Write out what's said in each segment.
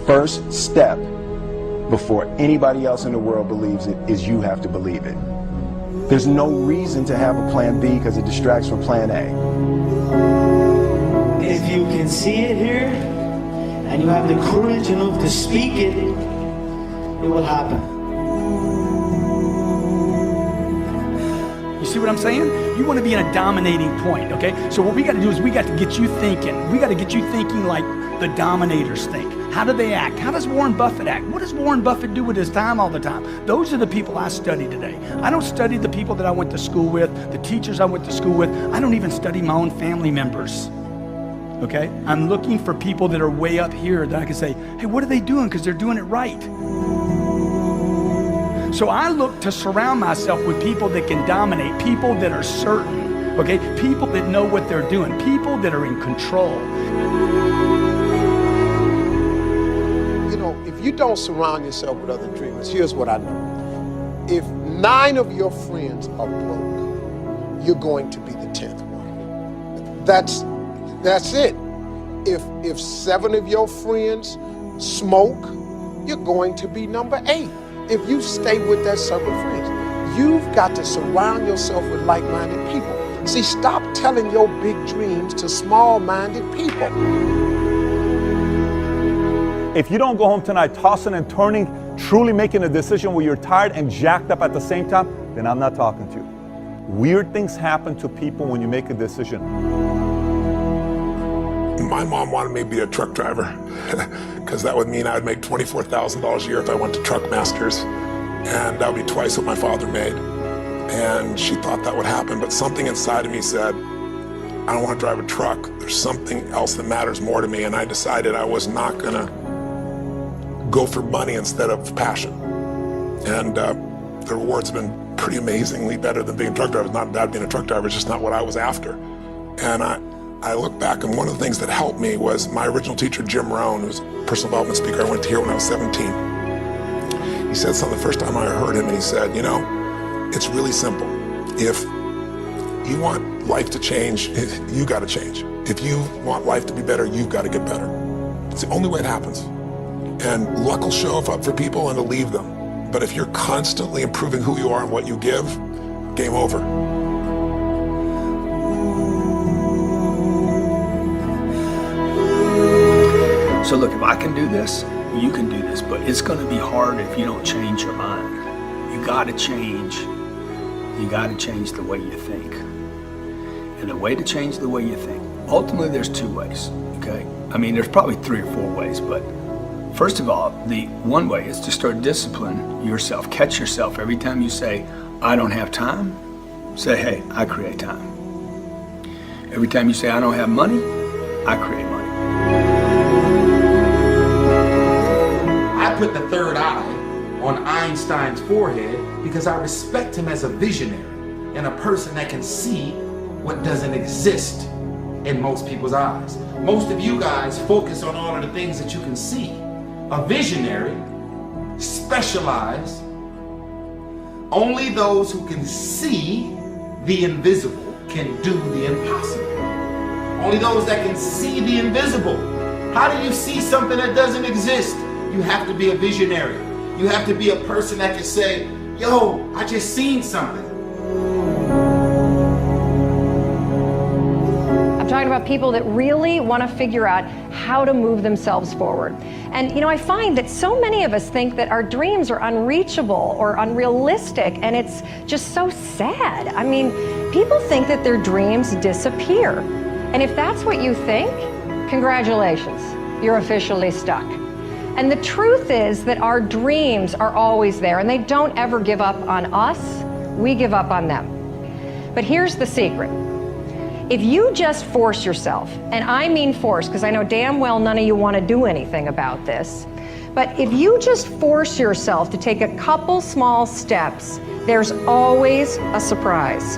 first step before anybody else in the world believes it is you have to believe it. There's no reason to have a plan B because it distracts from plan A. If you can see it here, and you have the courage enough to speak it, it will happen. You see what I'm saying? You want to be in a dominating point, okay? So what we got to do is we got to get you thinking. We got to get you thinking like the dominators think. How do they act? How does Warren Buffett act? What does Warren Buffett do with his time all the time? Those are the people I study today. I don't study the people that I went to school with, the teachers I went to school with. I don't even study my own family members, okay? I'm looking for people that are way up here that I can say, hey, what are they doing? Because they're doing it right. So I look to surround myself with people that can dominate, people that are certain, okay? People that know what they're doing, people that are in control. You know, if you don't surround yourself with other dreamers, here's what I know. If 9 of your friends are broke, you're going to be the 10th one. That's it. If 7 of your friends smoke, you're going to be number 8. If you stay with that circle of friends, you've got to surround yourself with like-minded people. See, stop telling your big dreams to small-minded people. If you don't go home tonight tossing and turning, truly making a decision where you're tired and jacked up at the same time, then I'm not talking to you. Weird things happen to people when you make a decision. My mom wanted me to be a truck driver because that would mean I would make $24,000 a year if I went to Truck Masters, and that would be twice what my father made. And she thought that would happen, but something inside of me said, I don't want to drive a truck. There's something else that matters more to me, and I decided I was not gonna go for money instead of passion. And the rewards have been pretty amazingly better than being a truck driver. It's not bad being a truck driver, it's just not what I was after. And I look back, and one of the things that helped me was my original teacher, Jim Rohn, who was a personal development speaker I went to hear when I was 17. He said something the first time I heard him, and he said, you know, it's really simple. If you want life to change, you got to change. If you want life to be better, you've got to get better. It's the only way it happens. And luck will show up for people and it'll leave them. But if you're constantly improving who you are and what you give, game over. So look, if I can do this, you can do this, but it's going to be hard if you don't change your mind. You got to change. You got to change the way you think. And the way to change the way you think, ultimately there's 2 ways, okay? I mean, there's probably 3 or 4 ways, but first of all, the one way is to start disciplining yourself. Catch yourself every time you say, I don't have time, say, hey, I create time. Every time you say, I don't have money, I create money. I put the third eye on Einstein's forehead because I respect him as a visionary and a person that can see what doesn't exist in most people's eyes. Most of you guys focus on all of the things that you can see. A visionary specializes only those who can see the invisible can do the impossible. Only those that can see the invisible. How do you see something that doesn't exist? You have to be a visionary. You have to be a person that can say, yo, I just seen something. I'm talking about people that really want to figure out how to move themselves forward. And you know, I find that so many of us think that our dreams are unreachable or unrealistic, and it's just so sad. I mean, people think that their dreams disappear. And if that's what you think, congratulations, you're officially stuck. And the truth is that our dreams are always there, and they don't ever give up on us. We give up on them. But here's the secret. If you just force yourself, and I mean force, because I know damn well none of you want to do anything about this, but if you just force yourself to take a couple small steps, there's always a surprise.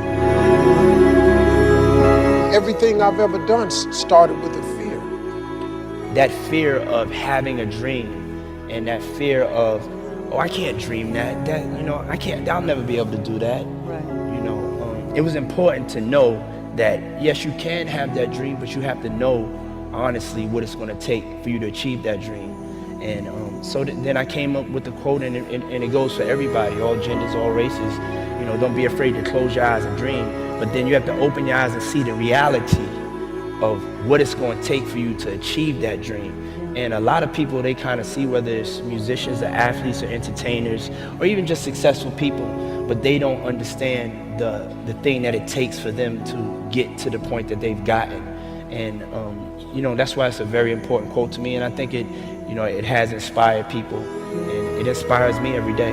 Everything I've ever done started with a fear. That fear of having a dream, and that fear of, oh, I can't dream that, you know, I'll never be able to do that. Right. You know, it was important to know that, yes, you can have that dream, but you have to know, honestly, what it's going to take for you to achieve that dream. And so then I came up with the quote, and it goes for everybody, all genders, all races. You know, don't be afraid to close your eyes and dream, but then you have to open your eyes and see the reality of what it's going to take for you to achieve that dream. And a lot of people, they kind of see, whether it's musicians or athletes or entertainers or even just successful people, but they don't understand the thing that it takes for them to get to the point that they've gotten. And you know, that's why it's a very important quote to me, and I think it, you know, it has inspired people, and it inspires me every day.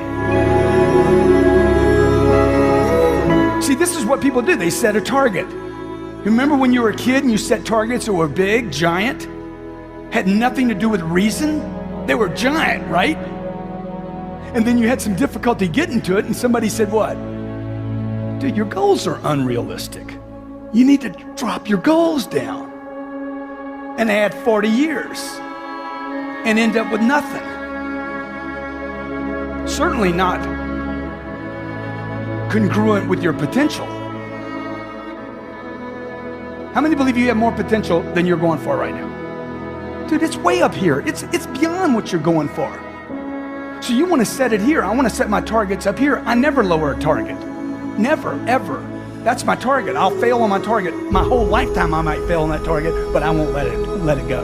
See, this is what people do. They set a target. Remember when you were a kid and you set targets that were big, giant, had nothing to do with reason? They were giant, right? And then you had some difficulty getting to it, and somebody said, what? Dude, your goals are unrealistic. You need to drop your goals down. And add 40 years and end up with nothing. Certainly not congruent with your potential. How many believe you have more potential than you're going for right now? Dude, it's way up here. It's beyond what you're going for. So you want to set it here. I want to set my targets up here. I never lower a target. Never, ever. That's my target. I'll fail on my target. My whole lifetime I might fail on that target, but I won't let it go.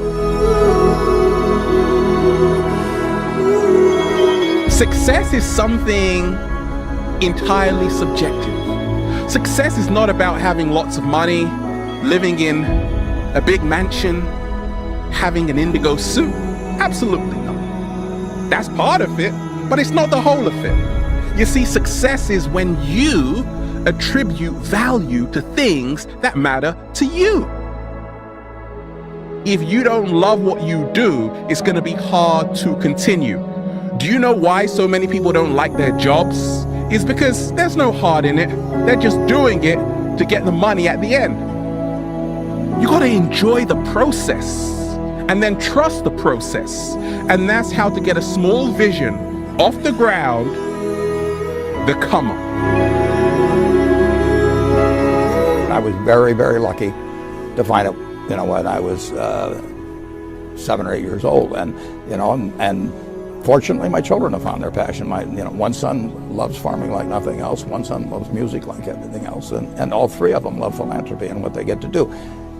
Success is something entirely subjective. Success is not about having lots of money, living in a big mansion, having an indigo suit. Absolutely not. That's part of it, but it's not the whole of it. You see, success is when you attribute value to things that matter to you. If you don't love what you do, it's going to be hard to continue. Do you know why so many people don't like their jobs? It's because there's no heart in it. They're just doing it to get the money at the end. You got to enjoy the process and then trust the process. And that's how to get a small vision off the ground, the come up. I was very, very lucky to find it, you know, when I was 7 or 8 years old, and you know, and fortunately, my children have found their passion. One son loves farming like nothing else. One son loves music like everything else, and all three of them love philanthropy and what they get to do.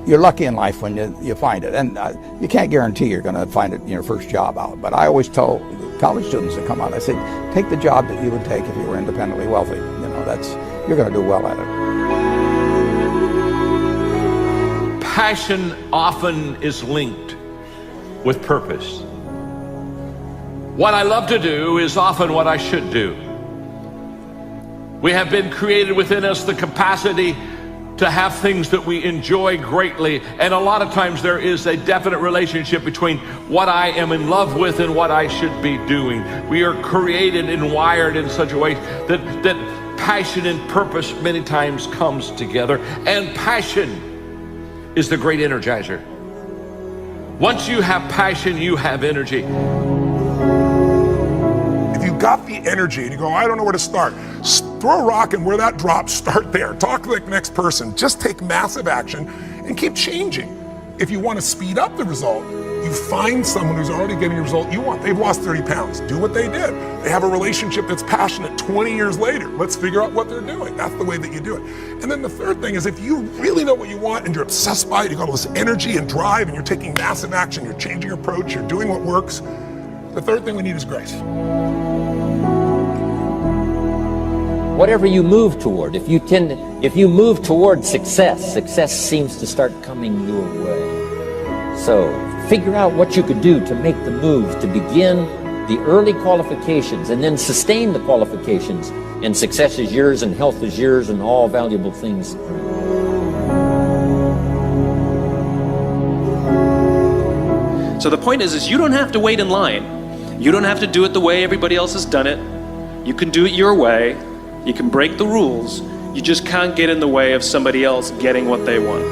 You're lucky in life when you find it, and you can't guarantee you're going to find it in your first job out. But I always tell college students that come out, I say, take the job that you would take if you were independently wealthy. You know, you're going to do well at it. Passion often is linked with purpose. What I love to do is often what I should do. We have been created within us the capacity to have things that we enjoy greatly, and a lot of times there is a definite relationship between what I am in love with and what I should be doing. We are created and wired in such a way that passion and purpose many times comes together, and passion is the great energizer. Once you have passion, you have energy. If you got the energy and you go, I don't know where to start, throw a rock, and where that drops, start there. Talk like the next person. Just take massive action and keep changing. If you want to speed up the result, you find someone who's already getting the result you want. They've lost 30 pounds. Do what they did. They have a relationship that's passionate 20 years later. Let's figure out what they're doing. That's the way that you do it. And then the third thing is, if you really know what you want and you're obsessed by it, you got all this energy and drive, and you're taking massive action, you're changing your approach, you're doing what works, the third thing we need is grace. Whatever you move toward, if you move toward success seems to start coming your way. So figure out what you could do to make the move, to begin the early qualifications and then sustain the qualifications, and success is yours and health is yours and all valuable things. So the point is you don't have to wait in line. You don't have to do it the way everybody else has done it. You can do it your way. You can break the rules. You just can't get in the way of somebody else getting what they want.